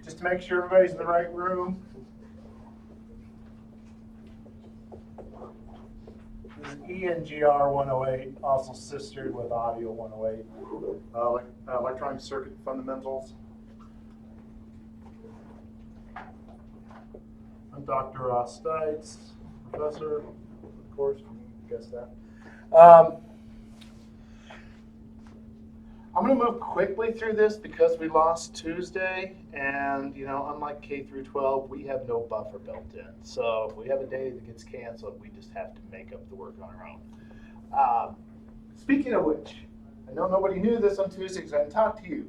Just to make sure everybody's in the right room. This is ENGR 108, also sistered with Audio 108, electronic circuit fundamentals. I'm Dr. Ross Stites, professor, of course, you guessed that. I'm going to move quickly through this because we lost Tuesday, and unlike K through 12, we have no buffer built in. So if we have a day that gets canceled, we just have to make up the work on our own. Speaking of which, I know nobody knew this on Tuesday because I didn't talk to you.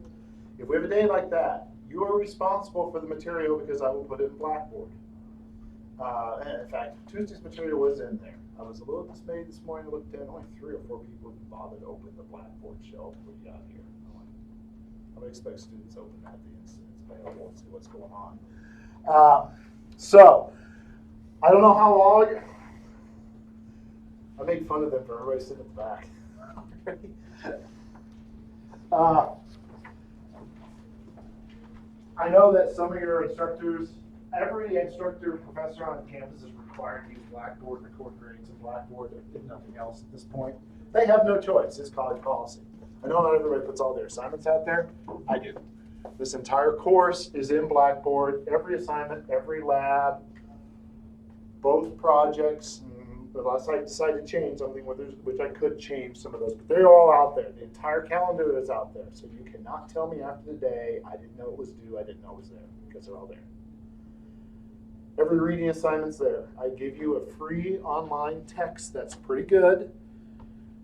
If we have a day like that, you are responsible for the material because I will put it in Blackboard. And in fact, Tuesday's material was in there. I was a little dismayed this morning. I looked at only 3 or 4 people who bothered to open the Blackboard shelf we got here. I would expect students to open that the instant it's available and see what's going on. So, I don't know how long. I made fun of them for everybody sitting in the back. I know that some of your instructors, every instructor professor on campus is required to use Blackboard, record grades in Blackboard, if nothing else at this point. They have no choice. It's college policy. I know not everybody puts all their assignments out there. I do. This entire course is in Blackboard. Every assignment, every lab, both projects, unless I decide to change something, which I could change some of those, but they're all out there. The entire calendar is out there. So you cannot tell me after the day, I didn't know it was due, I didn't know it was there, because they're all there. Every reading assignment's there. I give you a free online text that's pretty good.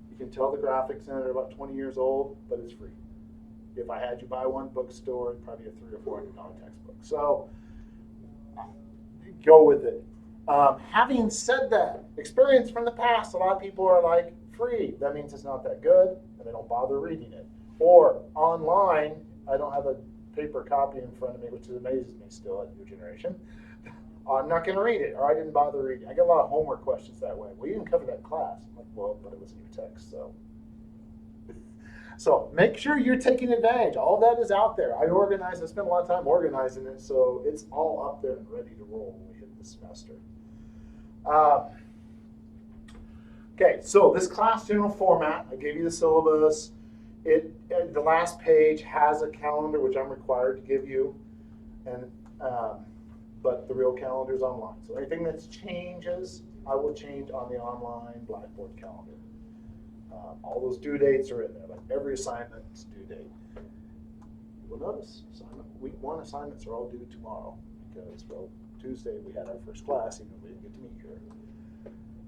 You can tell the graphics in it are about 20 years old, but it's free. If I had you buy one bookstore, it'd probably be a $300 or $400 textbook. So go with it. Having said that, experience from the past, a lot of people are like, free. That means it's not that good, and they don't bother reading it. Or online, I don't have a paper copy in front of me, which amazes me still at your generation. I'm not going to read it, or I didn't bother reading. I get a lot of homework questions that way. Well, you didn't cover that class. I'm like, well, but it was in your text, so. So make sure you're taking advantage. All that is out there. I spent a lot of time organizing it, so it's all up there and ready to roll when we hit the semester. Okay, so this class general format, I gave you the syllabus. The last page has a calendar, which I'm required to give you, and but the real calendar is online. So anything that changes, I will change on the online Blackboard calendar. All those due dates are in there, like every assignment's due date. You'll notice week 1 assignments are all due tomorrow because, well, Tuesday we had our first class, even though we didn't get to meet here.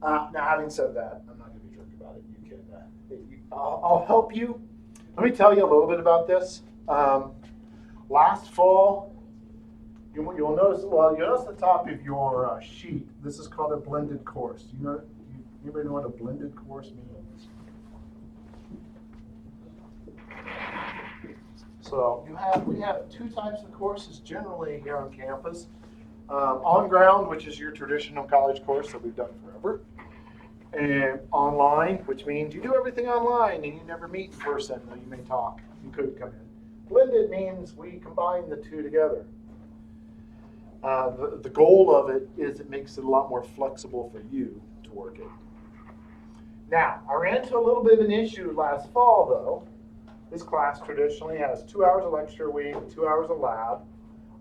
Now, having said that, I'm not going to be a jerk about it. You can, I'll help you. Let me tell you a little bit about this. Last fall, you'll notice. Well, you'll notice the top of your sheet. This is called a blended course. Anybody know what a blended course means? So we have 2 types of courses generally here on campus. On ground, which is your traditional college course that we've done forever. And online, which means you do everything online and you never meet in person, though you may talk. You could come in. Blended means we combine the 2 together. The goal of it is it makes it a lot more flexible for you to work in. Now, I ran into a little bit of an issue last fall, though. This class traditionally has 2 hours of lecture a week, 2 hours of lab.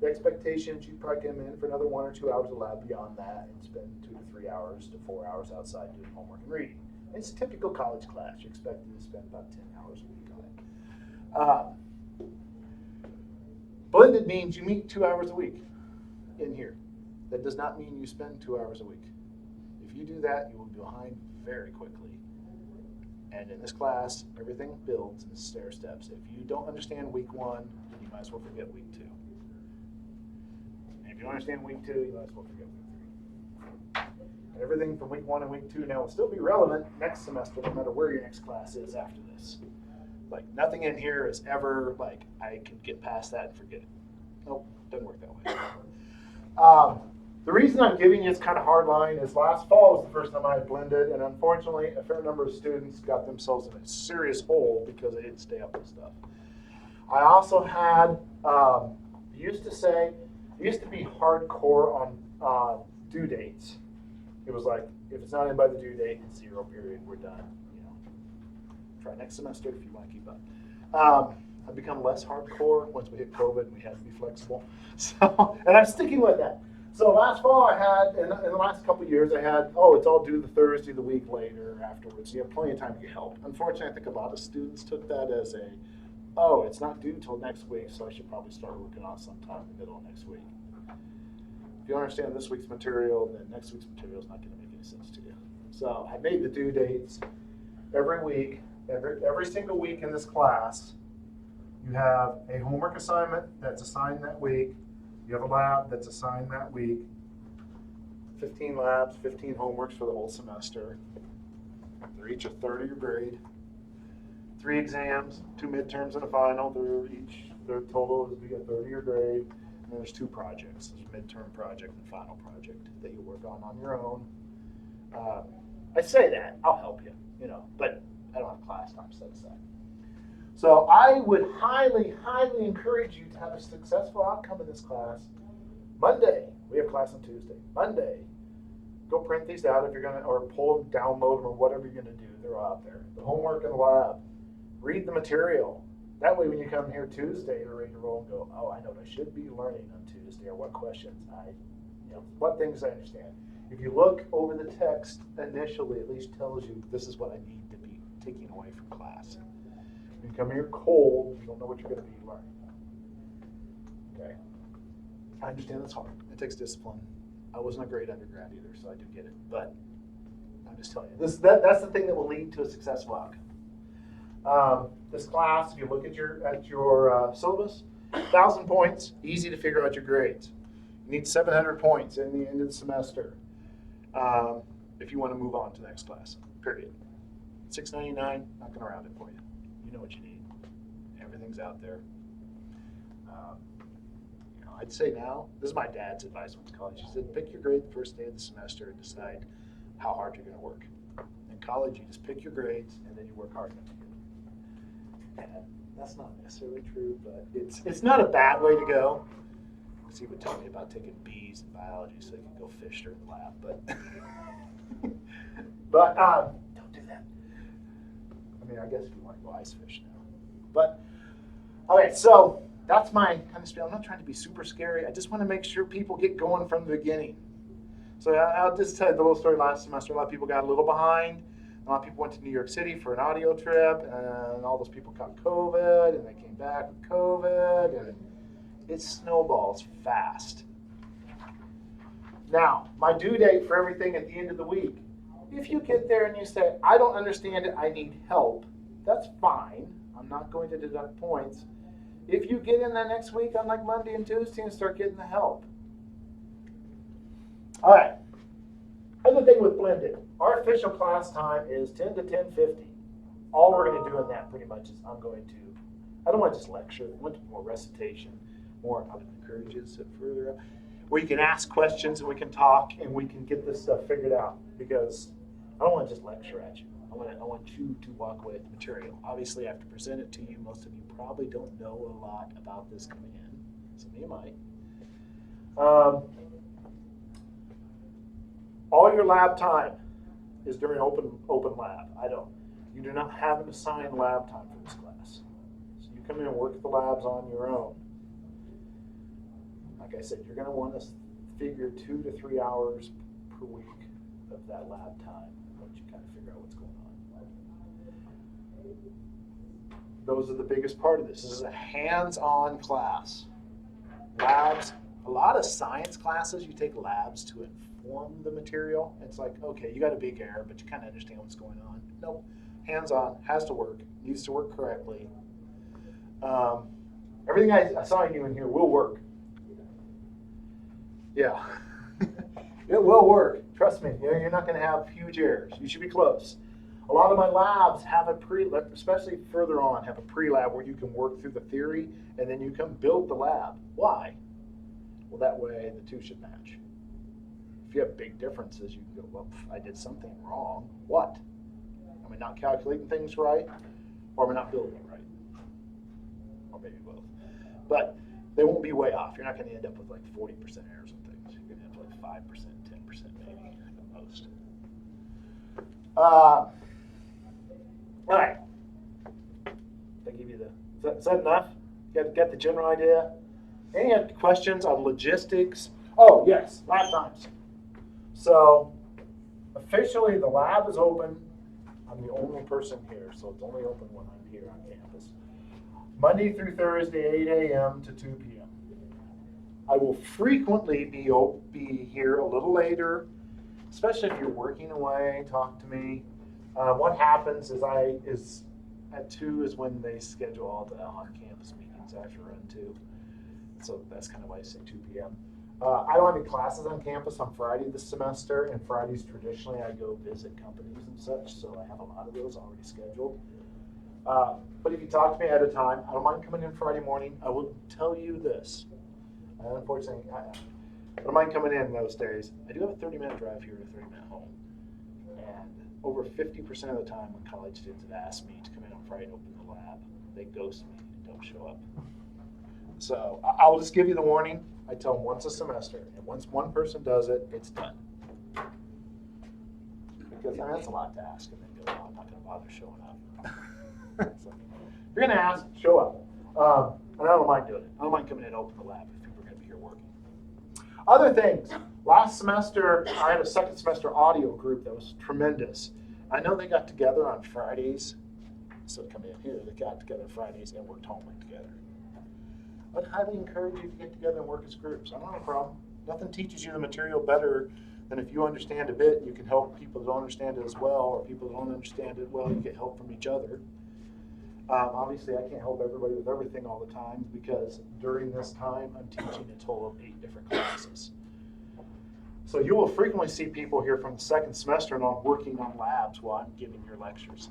The expectation is you'd probably come in for another 1 or 2 hours of lab beyond that and spend 2 to 3 hours to 4 hours outside doing homework and reading. It's a typical college class. You're expected to spend about 10 hours a week on it. Blended means you meet 2 hours a week in here. That does not mean you spend 2 hours a week. If you do that, you will be behind very quickly. And in this class, everything builds in stair steps. If you don't understand week 1, then you might as well forget week 2. And if you don't understand week 2, you might as well forget week 3. And everything from week 1 and week 2 now will still be relevant next semester, no matter where your next class is after this. Like, nothing in here is ever like, I can get past that and forget it. Nope, doesn't work that way. The reason I'm giving you this kind of hard line is last fall was the first time I had blended, and unfortunately, a fair number of students got themselves in a serious hole because they didn't stay up with stuff. I also had, it used to be hardcore on due dates. It was like, if it's not in by the due date, it's 0 period, we're done. You know, try next semester if you want to keep up. I've become less hardcore once we hit COVID and we had to be flexible. So, and I'm sticking with that. So last fall I had, in the last couple of years I had, it's all due the Thursday the week later afterwards. You have plenty of time to get help. Unfortunately, I think a lot of students took that as it's not due till next week, so I should probably start working on it sometime in the middle of next week. If you understand this week's material, then next week's material is not going to make any sense to you. So I made the due dates every week, every single week in this class. You have a homework assignment that's assigned that week. You have a lab that's assigned that week. 15 labs, 15 homeworks for the whole semester. They're each a third of your grade. 3 exams, 2 midterms and a final. Their total is a third of your grade. And then there's 2 projects. There's a midterm project and final project that you work on your own. I say that, I'll help you, but I don't have class time set aside. So I would highly, highly encourage you to have a successful outcome in this class. Monday, we have class on Tuesday. Monday, go print these out if you're going to, or pull them, download them, or whatever you're going to do. They're out there. The homework in the lab. Read the material. That way when you come here Tuesday, you're ready to roll and go, I know what I should be learning on Tuesday, or what questions what things I understand. If you look over the text initially, at least tells you this is what I need to be taking away from class. When you come here cold, you don't know what you're going to be learning. Okay? I understand it's hard. It takes discipline. I wasn't a great undergrad either, so I do get it. But I'm just telling you, that's the thing that will lead to a successful outcome. This class, if you look at your syllabus, 1,000 points, easy to figure out your grades. You need 700 points in the end of the semester if you want to move on to the next class, period. $6.99, not going to round it for you. You know what you need. Everything's out there. I'd say now, this is my dad's advice when I was in college. He said, pick your grade the first day of the semester and decide how hard you're going to work. In college, you just pick your grades and then you work hard enough to get them. And that's not necessarily true, but it's not a bad way to go. Because he would tell me about taking B's in biology so he could go fish during the lab, but don't do that. I mean, I guess if you want to go ice fish now. But, okay, so that's my kind of spiel. I'm not trying to be super scary. I just want to make sure people get going from the beginning. So I'll just tell you the little story last semester. A lot of people got a little behind. A lot of people went to New York City for an audio trip, and all those people caught COVID, and they came back with COVID, and it snowballs fast. Now, my due date for everything at the end of the week. If you get there and you say, I don't understand it, I need help, that's fine. I'm not going to deduct points. If you get in that next week on like Monday and Tuesday and start getting the help. All right. Other thing with blended. Our official class time is 10 to 10:50. All we're going to do in that pretty much is I don't want to just lecture. I want more recitation, more, I would encourage you to sit further up, where you can ask questions and we can talk and we can get this stuff figured out, because I don't want to just lecture at you. I want you to walk away with the material. Obviously, I have to present it to you. Most of you probably don't know a lot about this coming in. Some of you might. All your lab time is during open lab. You do not have an assigned lab time for this class. So you come in and work the labs on your own. Like I said, you're going to want to figure 2 to 3 hours per week of that lab time once you kind of figure out what's going on. Those are the biggest part of this. This is a hands-on class. Labs, a lot of science classes, you take labs to inform the material. It's like, okay, you got a big error, but you kind of understand what's going on. Nope, hands-on, has to work, needs to work correctly. Everything I assign you in here will work. Yeah, it will work. Trust me, you're not going to have huge errors. You should be close. A lot of my labs have especially further on, have a pre-lab where you can work through the theory and then you can build the lab. Why? Well, that way the two should match. If you have big differences, you can go, well, I did something wrong. What? Am I not calculating things right? Or am I not building it right? Or maybe both. But they won't be way off. You're not going to end up with like 40% errors and things. You're going to end up with like 5%, 10% maybe at most. All right. Did I give you is that enough? You got the general idea? Any questions on logistics? Oh, yes, lab times. So officially the lab is open. I'm the only person here, so it's only open when I'm here on campus. Monday through Thursday, 8 a.m. to 2 p.m. I will frequently be here a little later, especially if you're working away, talk to me. What happens is at 2 is when they schedule all the on-campus meetings I have to run to. So that's kind of why I say 2 p.m. I don't have any classes on campus on Friday this semester, and Fridays traditionally I go visit companies and such, so I have a lot of those already scheduled. But if you talk to me ahead of time, I don't mind coming in Friday morning. I will tell you this. Unfortunately, I don't mind coming in those days. I do have a 30-minute drive here and a 30-minute home. And over 50% of the time when college students have asked me to come in on Friday and open the lab, they ghost me and don't show up. So I'll just give you the warning. I tell them once a semester, and once one person does it, it's done. Because that's a lot to ask, and then go, oh, I'm not going to bother showing up. So, if you're going to ask, show up. And I don't mind doing it. I don't mind coming in and open the lab if people are going to be here working. Other things. Last semester, I had a second semester audio group that was tremendous. I know they got together on Fridays. So come in here, they got together Fridays and worked homework together. I'd highly encourage you to get together and work as groups. I don't have a problem. Nothing teaches you the material better than if you understand a bit, you can help people that don't understand it as well, or people that don't understand it well, you get help from each other. Obviously, I can't help everybody with everything all the time because during this time, I'm teaching a total of 8 different classes. So you will frequently see people here from the second semester and I'm working on labs while I'm giving your lectures.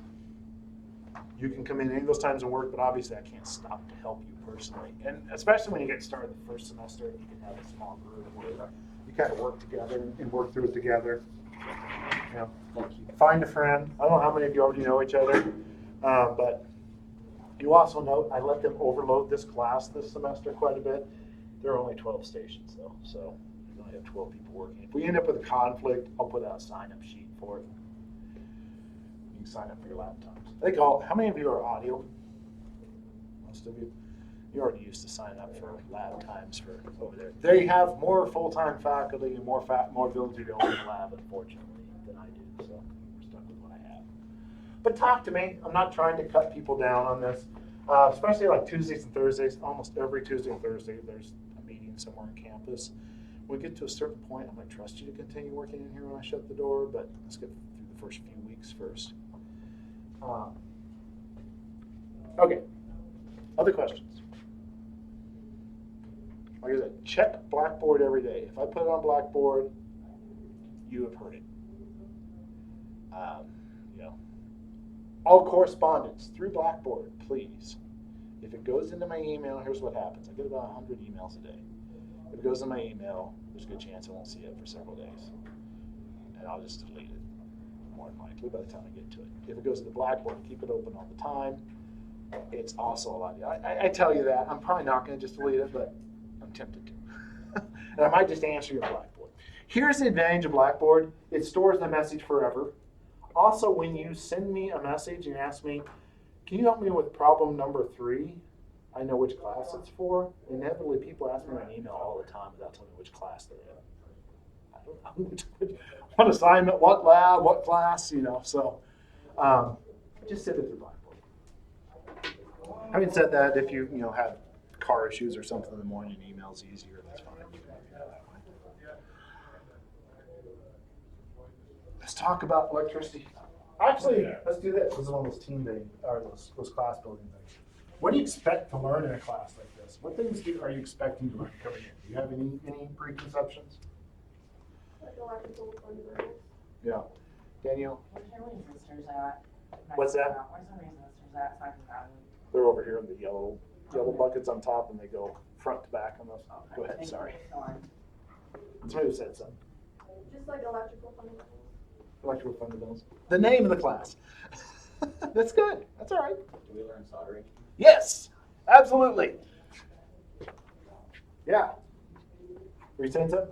You can come in any of those times and work, but obviously I can't stop to help you personally. And especially when you get started the first semester, you can have a small group where you kind of work together and work through it together. You know, find a friend. I don't know how many of you already know each other, but you also know I let them overload this class this semester quite a bit. There are only 12 stations though, so you only have 12 people working. If we end up with a conflict, I'll put out a sign-up sheet for it. You can sign up for your laptops. I think how many of you are audio? Most of you. You're already used to signing up for lab times for over there. They have more full-time faculty and more ability to own the lab, unfortunately, than I do. So we're stuck with what I have. But talk to me. I'm not trying to cut people down on this. Especially like Tuesdays and Thursdays. Almost every Tuesday and Thursday, there's a meeting somewhere on campus. When we get to a certain point, I might trust you to continue working in here when I shut the door, but let's get through the first few weeks first. Okay. Other questions? Like I said, check Blackboard every day. If I put it on Blackboard, you have heard it. All correspondence through Blackboard, please. If it goes into my email, here's what happens. I get about 100 emails a day. If it goes in my email, there's a good chance I won't see it for several days. And I'll just delete it, more than likely, by the time I get to it. If it goes to the Blackboard, keep it open all the time. It's also a lot. I tell you that. I'm probably not going to just delete it, but I'm tempted to. And I might just answer your Blackboard. Here's the advantage of Blackboard. It stores the message forever. Also, when you send me a message and ask me, can you help me with problem number 3? I know which class it's for. Inevitably, people ask me an email all the time without telling me which class they're in. I don't know what assignment, what lab, what class, So just send it through Blackboard. Having said that, if you have car issues or something in the morning, email's easier. That's fine. Let's talk about electricity. Actually, let's do this. This is one of those team day or those class building things. What do you expect to learn in a class like this? What things are you expecting to learn coming in? Do you have any preconceptions? Like electrical fundamentals. Yeah. Danielle? Where's your resistors at? What's that? Where's the resistors at? So I can grab them. They're over here in the yellow buckets on top, and they go front to back on those. Okay. Go ahead. Thank Sorry. you. Go on. Somebody said something. Just like electrical fundamentals. Electrical fundamentals. The name of the class. That's good. That's all right. Do we learn soldering? Yes, absolutely. Yeah. Were you saying something?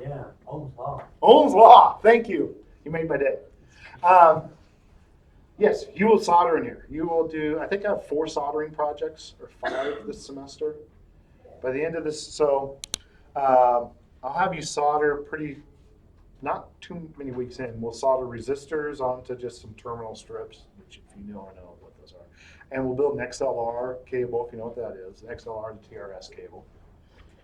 Yeah, Ohm's law. Ohm's law. Thank you. You made my day. Yes, you will solder in here. You will do, I think I have 4 soldering projects or 5 this semester. By the end of this, so I'll have you solder not too many weeks in. We'll solder resistors onto just some terminal strips, which if you know, I know what those are. And we'll build an XLR cable, if you know what that is, an XLR to TRS cable.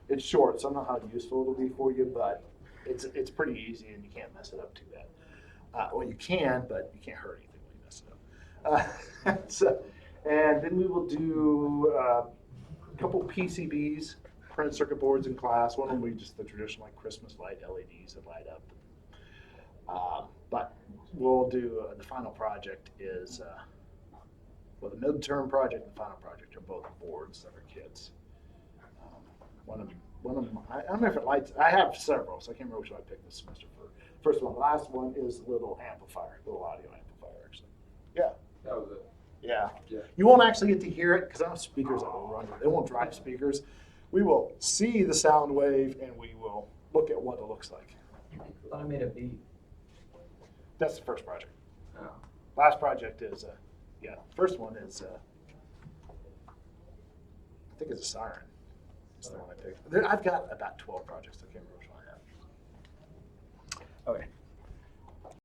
It's short, so I don't know how useful it'll be for you, but it's pretty easy and you can't mess it up too bad. Well, you can, but you can't hurt anything when you mess it up. And then we will do a couple PCBs, printed circuit boards in class. One of them will be just the traditional like Christmas light LEDs that light up. But we'll do the final project is well, the midterm project and the final project are both boards that are kits. One of them, I don't know if it lights. I have several, so I can't remember which one I picked this semester for. First one, the last one is a little amplifier, little audio amplifier, actually. Yeah. That was it. Yeah. Yeah. You won't actually get to hear it because I don't have speakers that will run. They won't drive speakers. We will see the sound wave and we will look at what it looks like. I thought I made a beat. That's the first project. Oh. Last project is, first one is, I think it's a siren. It's the one I picked. I've got about 12 projects. I can't remember which one I have. Okay.